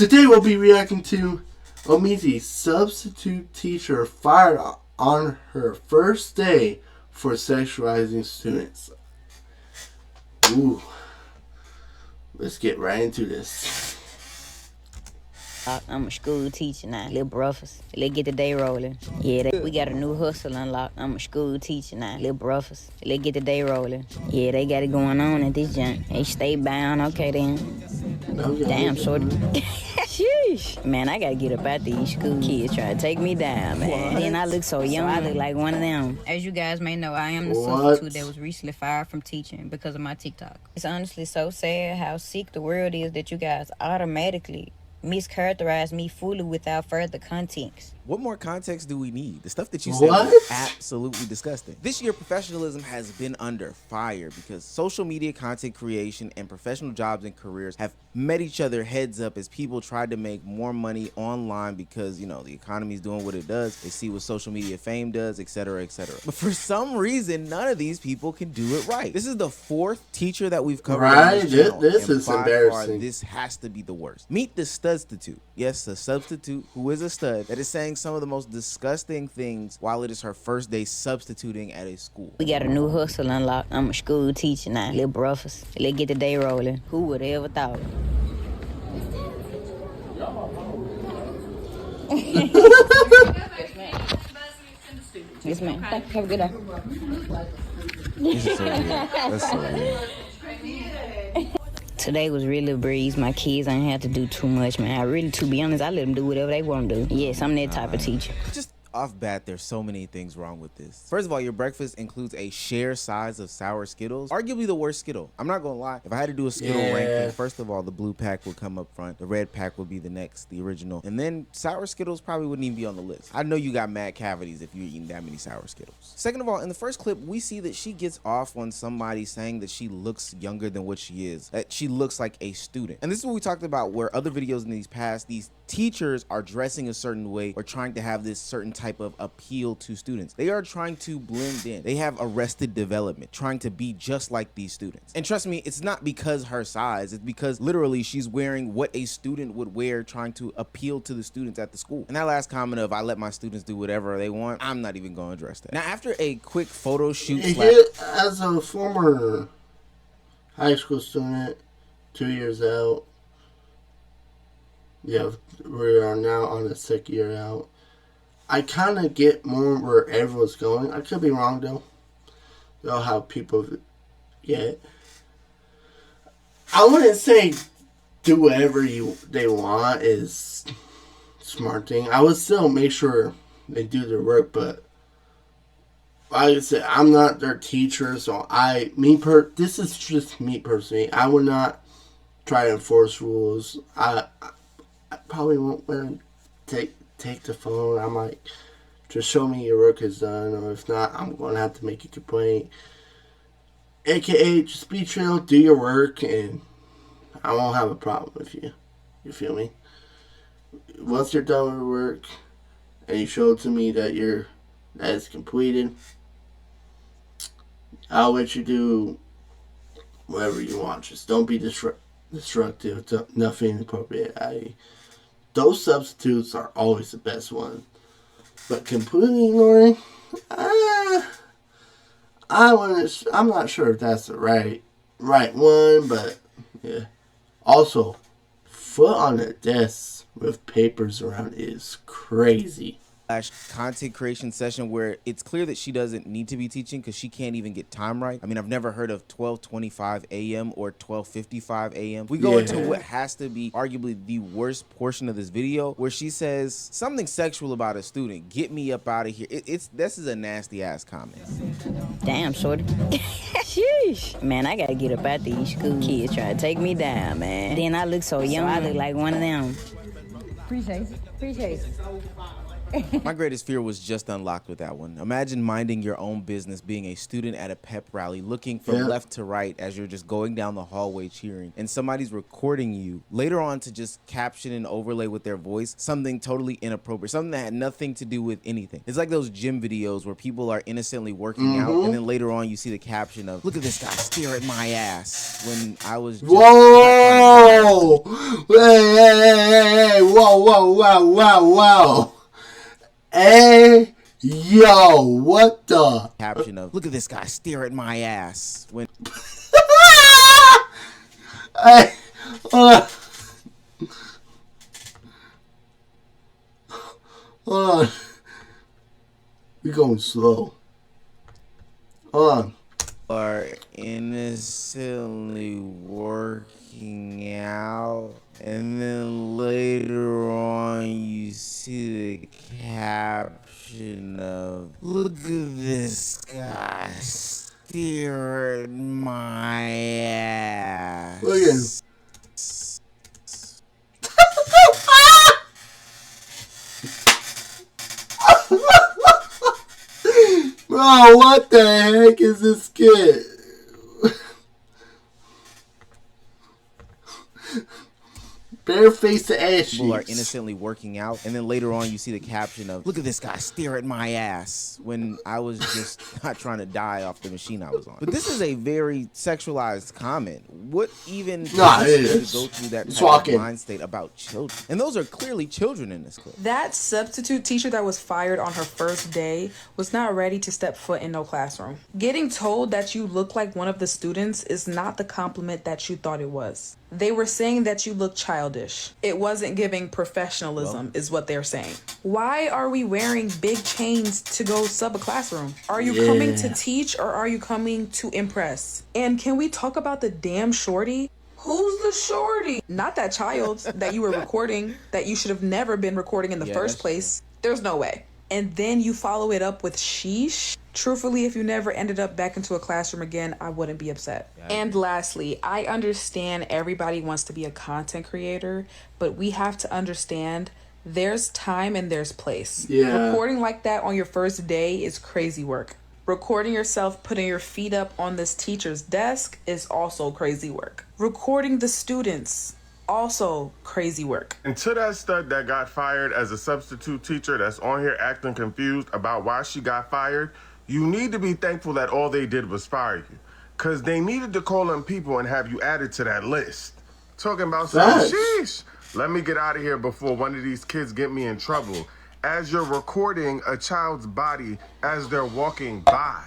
Today we'll be reacting to Omizi, substitute teacher fired on her first day for sexualizing students. Ooh. Let's get right into this. I'm a school teacher now, little brothers. Let's get the day rolling. Yeah, we got a new hustle unlocked. I'm a school teacher now, little brothers. Let's get the day rolling. Yeah, they got it going on at this junk. They stay bound, okay then. Okay. Damn, shorty. Sheesh. Man, I gotta get up out these school kids trying to take me down, man. And I look so young, I look like one of them. As you guys may know, I am the substitute that was recently fired from teaching because of my TikTok. It's honestly so sad how sick the world is that you guys automatically mischaracterize me fully without further context. What more context do we need? The stuff that you said was absolutely disgusting. This year, professionalism has been under fire because social media content creation and professional jobs and careers have met each other heads up as people tried to make more money online because, you know, the economy is doing what it does. They see what social media fame does, etc., etc. But for some reason, none of these people can do it right. This is the fourth teacher that we've covered on this channel, this is embarrassing. This has to be the worst. Meet the studstitute. Yes, a substitute who is a stud that is saying some of the most disgusting things while it is her first day substituting at a school. We got a new hustle unlocked. I'm a school teacher now, little brothers. Let's get the day rolling. Who would have ever thought? Yes, ma'am. Thank you. Have a good day. This is so weird. That's so weird. Today was really a breeze. My kids ain't had to do too much, man. I really, to be honest, I let them do whatever they want to do. Yes, I'm that type of teacher. Just off bat, there's so many things wrong with this. First of all, your breakfast includes a share size of sour Skittles, arguably the worst Skittle. I'm not gonna lie, if I had to do a Skittle ranking, first of all, the blue pack would come up front, the red pack would be the next, the original, and then sour Skittles probably wouldn't even be on the list. I know you got mad cavities if you're eating that many sour Skittles. Second of all, in the first clip, we see that she gets off on somebody saying that she looks younger than what she is, that she looks like a student. And this is what we talked about where other videos in these past, these teachers are dressing a certain way or trying to have this certain type of appeal to students. They are trying to blend in. They have arrested development, trying to be just like these students. And trust me, it's not because her size, it's because literally she's wearing what a student would wear, trying to appeal to the students at the school. And that last comment of, I let my students do whatever they want, I'm not even gonna address that. Now, after a quick photo shoot as a former high school student, 2 years out, yeah, we are now on the second year out. I kind of get more where everyone's going. I could be wrong, though. Though how people get. I wouldn't say do whatever they want is smart thing. I would still make sure they do their work, but like I said, I'm not their teacher, so this is just me personally. I would not try to enforce rules. I probably won't let them take the phone. I'm like, just show me your work is done, or if not, I'm going to have to make a complaint. AKA, just be chill, do your work, and I won't have a problem with you. You feel me? Once you're done with your work, and you show to me that it's completed, I'll let you do whatever you want. Just don't be destructive, nothing inappropriate. Those substitutes are always the best one. But completely ignoring, I'm not sure if that's the right one, but yeah. Also, foot on the desk with papers around is crazy. Content creation session where it's clear that she doesn't need to be teaching because she can't even get time right. I mean, I've never heard of 12:25 a.m. or 12:55 a.m. We go into what has to be arguably the worst portion of this video where she says something sexual about a student. Get me up out of here. This is a nasty ass comment. Damn, shorty. Sheesh. Man, I gotta get up out these school kids trying to take me down, man. Then I look so young, I look like one of them. Appreciate it. My greatest fear was just unlocked with that one. Imagine minding your own business, being a student at a pep rally, looking from left to right as you're just going down the hallway cheering, and somebody's recording you later on to just caption and overlay with their voice something totally inappropriate, something that had nothing to do with anything. It's like those gym videos where people are innocently working out, and then later on you see the caption of, look at this guy stare at my ass, when I was just whoa! wow. Hey, yo, what the? Caption of, look at this guy stare at my ass. When Hey, hold on. We going slow. Hold on. are innocently working out, and then later on you see the caption of, look at this guy stare at my ass. Look at him. Bro, what the heck is this kid? Bareface to ass People are cheeks. innocently working out, and then later on you see the caption of, look at this guy stare at my ass, when I was just not trying to die off the machine I was on. But this is a very sexualized comment. What even Nah, it to is. go through that It's type walking. of mind state about children? And those are clearly children in this clip. That substitute teacher that was fired on her first day was not ready to step foot in no classroom. Getting told that you look like one of the students is not the compliment that you thought it was. They were saying that you look childish. It wasn't giving professionalism, is what they're saying. Why are we wearing big chains to go sub a classroom? Are you coming to teach, or are you coming to impress? And can we talk about the damn shorty? Who's the shorty? Not that child that you were recording, that you should have never been recording in the first place. There's no way. And then you follow it up with sheesh? Truthfully, if you never ended up back into a classroom again, I wouldn't be upset. And lastly, I understand everybody wants to be a content creator, but we have to understand there's time and there's place. Yeah. Recording like that on your first day is crazy work. Recording yourself putting your feet up on this teacher's desk is also crazy work. Recording the students, also crazy work. And to that stud that got fired as a substitute teacher that's on here acting confused about why she got fired, you need to be thankful that all they did was fire you. Because they needed to call in people and have you added to that list. Talking about saying, sheesh, let me get out of here before one of these kids get me in trouble. As you're recording a child's body as they're walking by.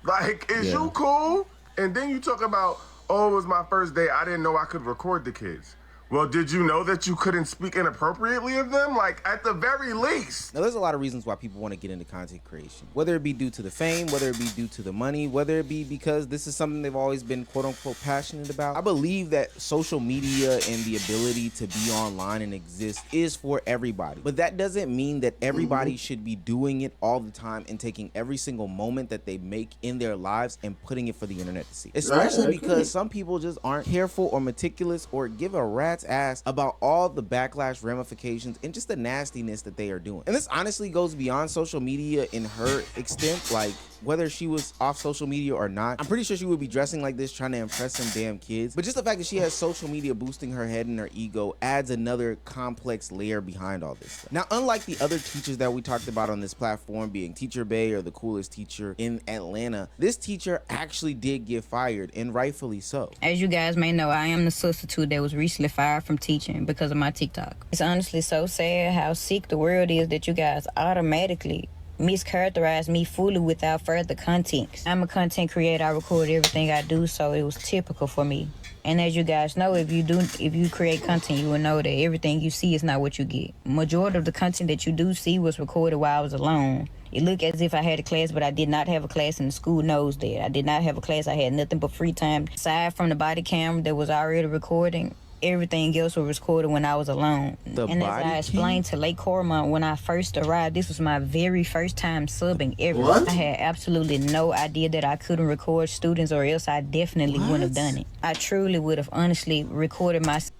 Like, is you cool? And then you talk about, oh, it was my first day. I didn't know I could record the kids. Well, did you know that you couldn't speak inappropriately of them? Like, at the very least. Now, there's a lot of reasons why people want to get into content creation, whether it be due to the fame, whether it be due to the money, whether it be because this is something they've always been quote unquote passionate about. I believe that social media and the ability to be online and exist is for everybody, but that doesn't mean that everybody should be doing it all the time and taking every single moment that they make in their lives and putting it for the internet to see, especially because some people just aren't careful or meticulous or give a rat's ass about all the backlash, ramifications, and just the nastiness that they are doing. And this honestly goes beyond social media in her extent, like whether she was off social media or not. I'm pretty sure she would be dressing like this trying to impress some damn kids, but just the fact that she has social media boosting her head and her ego adds another complex layer behind all this stuff. Now, unlike the other teachers that we talked about on this platform, being Teacher Bay or the coolest teacher in Atlanta, this teacher actually did get fired, and rightfully so. As you guys may know, I am the substitute that was recently fired from teaching because of my TikTok. It's honestly so sad how sick the world is that you guys automatically mischaracterize me fully without further context. I'm a content creator. I record everything I do, so it was typical for me. And as you guys know, if you create content, you will know that everything you see is not what you get. Majority of the content that you do see was recorded while I was alone. It looked as if I had a class, but I did not have a class, and the school knows that. I did not have a class. I had nothing but free time. Aside from the body camera that was already recording, everything else was recorded when I was alone. And as I explained to Lake Cormont when I first arrived, this was my very first time subbing ever. I had absolutely no idea that I couldn't record students, or else I definitely wouldn't have done it. I truly would have honestly recorded myself.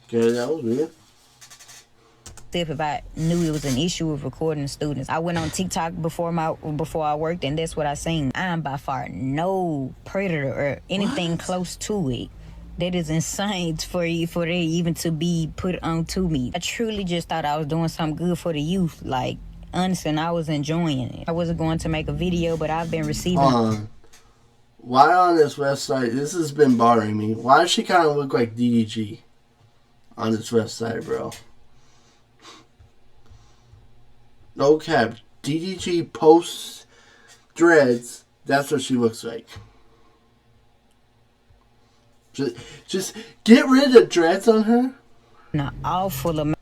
Okay, that was weird. If I knew it was an issue with recording students. I went on TikTok before I worked, and that's what I seen. I am by far no predator or anything close to it. That is insane for it even to be put on to me. I truly just thought I was doing something good for the youth. Like, honestly, and I was enjoying it. I wasn't going to make a video, but I've been receiving. Why on this website, this has been bothering me. Why does she kind of look like DDG on this website, bro? No cap. DDG posts dreads. That's what she looks like. Just get rid of dreads on her. An awful amount.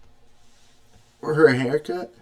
Or her haircut.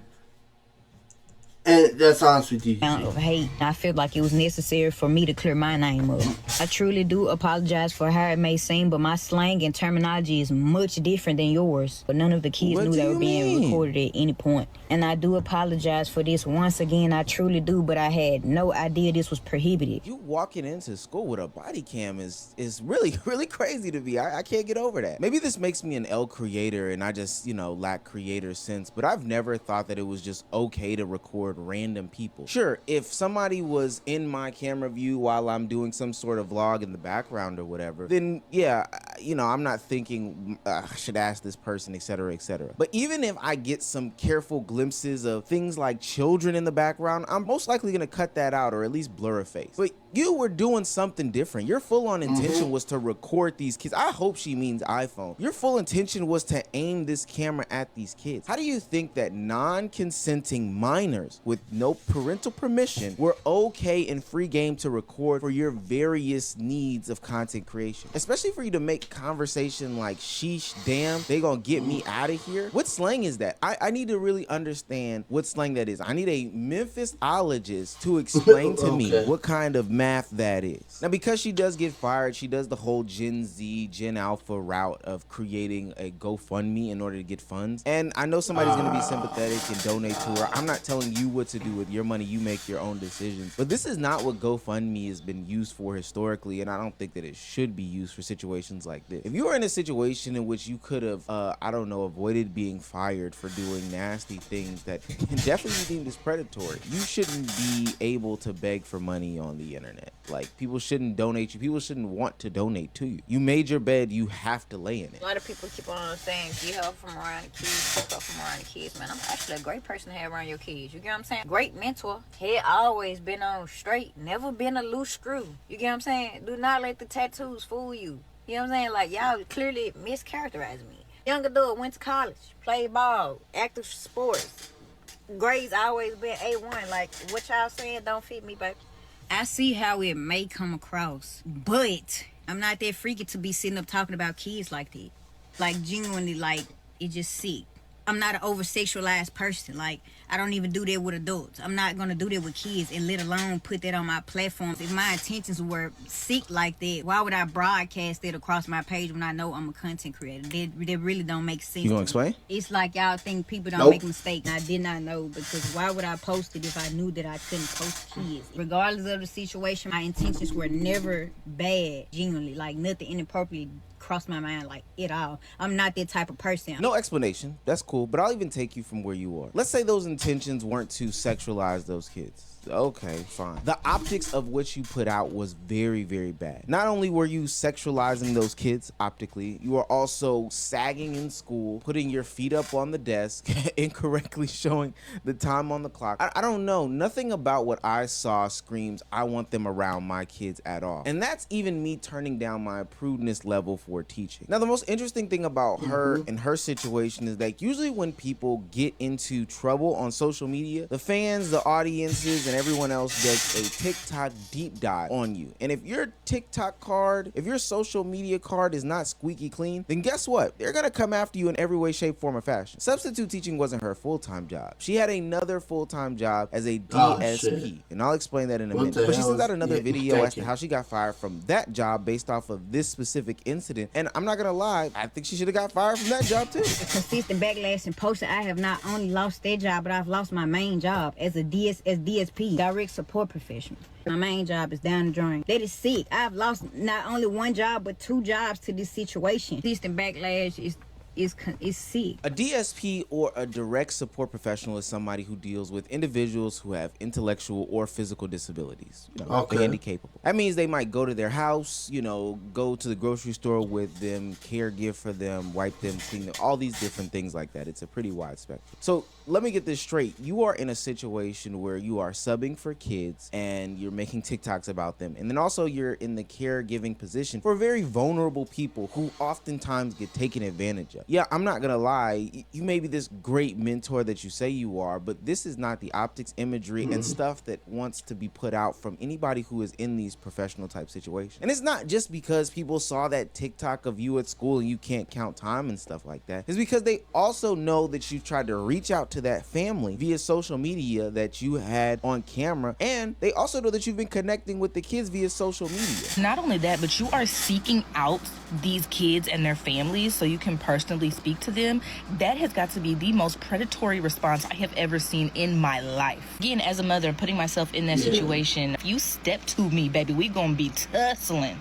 And that's honestly DDG. Of hate. I feel like it was necessary for me to clear my name up. I truly do apologize for how it may seem, but my slang and terminology is much different than yours. But none of the kids knew they were being recorded at any point. And I do apologize for this once again. I truly do, but I had no idea this was prohibited. You walking into school with a body cam is really, really crazy to me. I can't get over that. Maybe this makes me an L creator and I just, lack creator sense, but I've never thought that it was just okay to record random people. Sure, if somebody was in my camera view while I'm doing some sort of vlog in the background or whatever, then yeah, I'm not thinking I should ask this person, etc., etc. But even if I get some careful glimpses of things like children in the background, I'm most likely gonna cut that out or at least blur a face. But you were doing something different. Your full-on intention was to record these kids. I hope she means iPhone. Your full intention was to aim this camera at these kids. How do you think that non-consenting minors with no parental permission were okay and free game to record for your various needs of content creation? Especially for you to make conversation like sheesh, damn, they gonna get me out of here. What slang is that? I need to really understand what slang that is. I need a Memphisologist to explain to me what kind of math that is. Now, because she does get fired, she does the whole Gen Z, Gen Alpha route of creating a GoFundMe in order to get funds. And I know somebody's gonna be sympathetic and donate to her. I'm not telling you what to do with your money. You make your own decisions. But this is not what GoFundMe has been used for historically, and I don't think that it should be used for situations like this. If you were in a situation in which you could have, avoided being fired for doing nasty things that can definitely be deemed as predatory, you shouldn't be able to beg for money on the internet. Like, people shouldn't donate you. People shouldn't want to donate to you. You made your bed, you have to lay in it. A lot of people keep on saying, get help from around the kids, pick up from around the kids. Man, I'm actually a great person to have around your kids. You get what I'm saying? Great mentor. Head always been on straight. Never been a loose screw. You get what I'm saying? Do not let the tattoos fool you. You know what I'm saying? Like, y'all clearly mischaracterizing me. Young adult, went to college, played ball, active sports. Grades always been A1. Like, what y'all saying don't fit me, baby. I see how it may come across, but I'm not that freaky to be sitting up talking about kids like that. Like, genuinely, like, it just sick. I'm not an over-sexualized person. Like, I don't even do that with adults. I'm not going to do that with kids and let alone put that on my platforms. If my intentions were sick like that, why would I broadcast it across my page when I know I'm a content creator? That really don't make sense. You gonna explain? It's like y'all think people don't make mistakes. I did not know, because why would I post it if I knew that I couldn't post kids? Regardless of the situation, my intentions were never bad, genuinely. Like, nothing inappropriate crossed my mind, like, at all. I'm not that type of person. No explanation. That's cool, but I'll even take you from where you are. Let's say those intentions weren't to sexualize those kids. Okay, fine. The optics of what you put out was very, very bad. Not only were you sexualizing those kids optically, you were also sagging in school, putting your feet up on the desk, incorrectly showing the time on the clock. I don't know. Nothing about what I saw screams, I want them around my kids at all. And that's even me turning down my prudeness level for teaching. Now, the most interesting thing about her and her situation is that usually when people get into trouble on social media, the fans, the audiences, and everyone else does a TikTok deep dive on you. And if your TikTok card, if your social media card is not squeaky clean, then guess what? They're gonna come after you in every way, shape, form, or fashion. Substitute teaching wasn't her full-time job. She had another full-time job as a DSP. And I'll explain that in a minute. But she sent out another video as to how she got fired from that job based off of this specific incident. And I'm not gonna lie, I think she should have got fired from that job too. Consistent backlash and posting, I have not only lost that job, but I've lost my main job as a DSP, direct support professional. My main job is down the drain. That is sick. I've lost not only one job, but 2 jobs to this situation. Consistent backlash is is sick. A DSP or a direct support professional is somebody who deals with individuals who have intellectual or physical disabilities, handicapable. That means they might go to their house, go to the grocery store with them, caregive for them, wipe them, clean them, all these different things like that. It's a pretty wide spectrum. So let me get this straight. You are in a situation where you are subbing for kids and you're making TikToks about them. And then also you're in the caregiving position for very vulnerable people who oftentimes get taken advantage of. Yeah, I'm not gonna lie, you may be this great mentor that you say you are, but this is not the optics, imagery, and stuff that wants to be put out from anybody who is in these professional type situations. And it's not just because people saw that TikTok of you at school and you can't count time and stuff like that. It's because they also know that you tried to reach out to that family via social media that you had on camera, and they also know that you've been connecting with the kids via social media. Not only that, but you are seeking out these kids and their families so you can personally speak to them. That has got to be the most predatory response I have ever seen in my life. Again, as a mother, putting myself in that situation, if you step to me, baby, we gonna be tussling.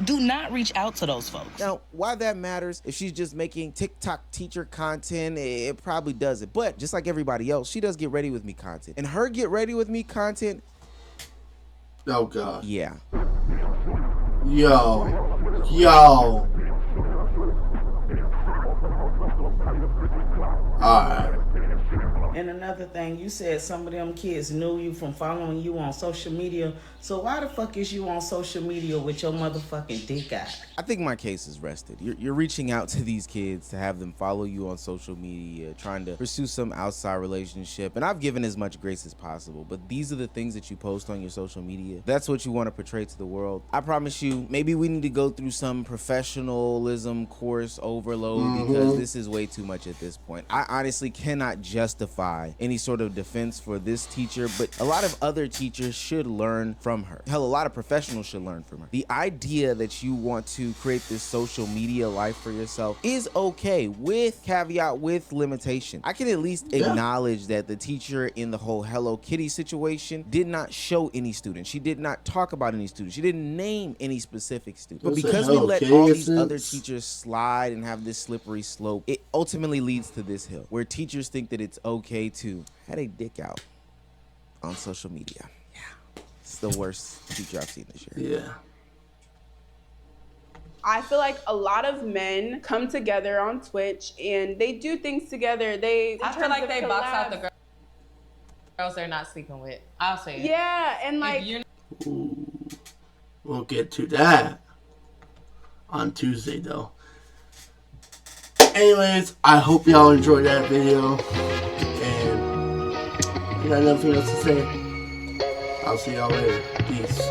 Do not reach out to those folks. Now, why that matters, if she's just making TikTok teacher content, it probably doesn't. But just like everybody else, she does get ready with me content. And her get ready with me content, oh God. Yeah. Yo. Alright. And another thing, you said some of them kids knew you from following you on social media. So why the fuck is you on social media with your motherfucking dick out? I think my case is rested. You're reaching out to these kids to have them follow you on social media, trying to pursue some outside relationship. And I've given as much grace as possible, but these are the things that you post on your social media. That's what you want to portray to the world. I promise you, maybe we need to go through some professionalism course overload because this is way too much at this point. I honestly cannot justify any sort of defense for this teacher, but a lot of other teachers should learn from her. Hell, a lot of professionals should learn from her. The idea that you want to create this social media life for yourself is okay, with caveat, with limitation. I can at least acknowledge that the teacher in the whole Hello Kitty situation did not show any students. She did not talk about any students. She didn't name any specific students. But because we let all these other teachers slide and have this slippery slope, it ultimately leads to this hill where teachers think that it's okay to have a dick out on social media. Yeah, it's the worst teacher I've seen this year. Yeah. I feel like a lot of men come together on Twitch and they do things together. I feel like they box out the girls they're not sleeping with. I'll say it. Yeah, and like Ooh. We'll get to that on Tuesday though. Anyways, I hope y'all enjoyed that video. And I got nothing else to say. I'll see y'all later. Peace.